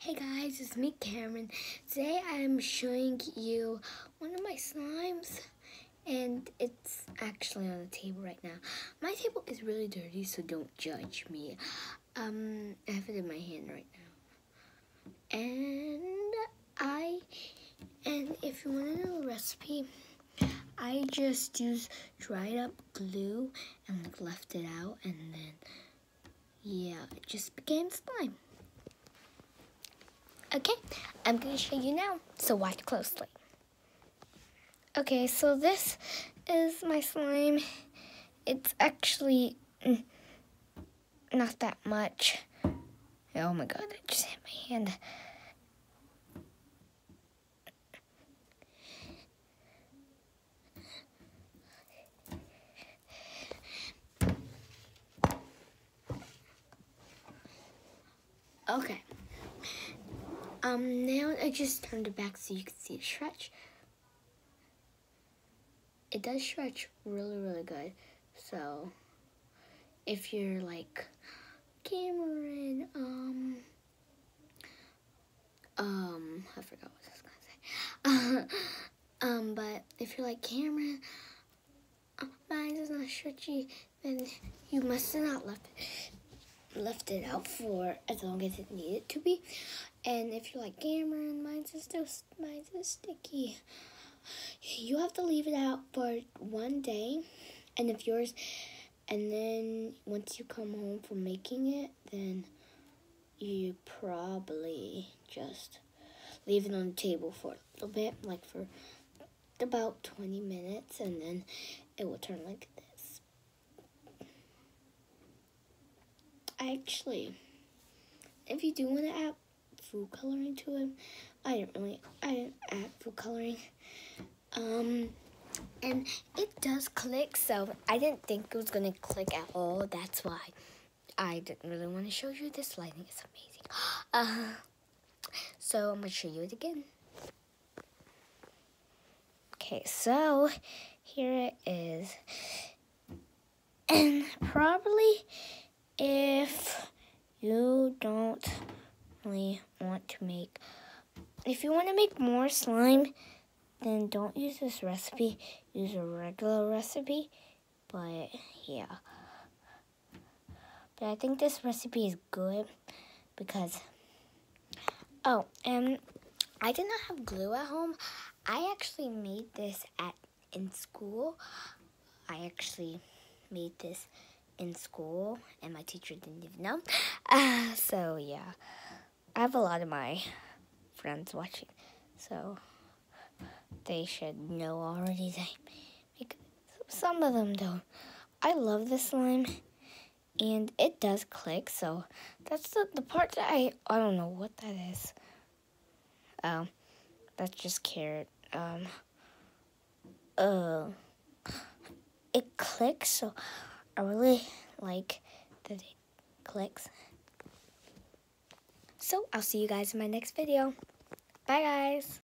Hey guys, it's me, Cameron. Today I'm showing you one of my slimes, and it's actually on the table right now. My table is really dirty, so don't judge me. I have it in my hand right now. And if you want to know the recipe, I just used dried up glue and left it out, and then, yeah, it just became slime. Okay, I'm going to show you now, so watch closely. Okay, so this is my slime. It's actually not that much. Oh my god, I just hit my hand. Okay. Now I just turned it back so you can see it stretch. It does stretch really, really good. So, if you're like Cameron, I forgot what I was gonna say. But if you're like Cameron, mine is not stretchy, then you must have not left it out for as long as it needed to be. And if you're like Cameron, mine's is sticky. You have to leave it out for 1 day, and then once you come home from making it, then you probably just leave it on the table for a little bit, like for about 20 minutes, and then it will turn like this. Actually, if you do want to add food coloring to it, I didn't add food coloring. And it does click, so I didn't think it was gonna click at all. That's why I didn't really want to show you this lighting. It's amazing. So I'm gonna show you it again. Okay, so here it is. And probably if you don't really want to make, if you want to make more slime, then don't use this recipe. Use a regular recipe. But yeah. But I think this recipe is good because, oh, and I did not have glue at home. I actually made this in school. I actually made this in school, and my teacher didn't even know. So yeah, I have a lot of my friends watching, so they should know already. Some of them don't. I love this slime, and it does click, so that's the part that I don't know what that is. That's just carrot. It clicks, so I really like that it clicks. So I'll see you guys in my next video. Bye guys.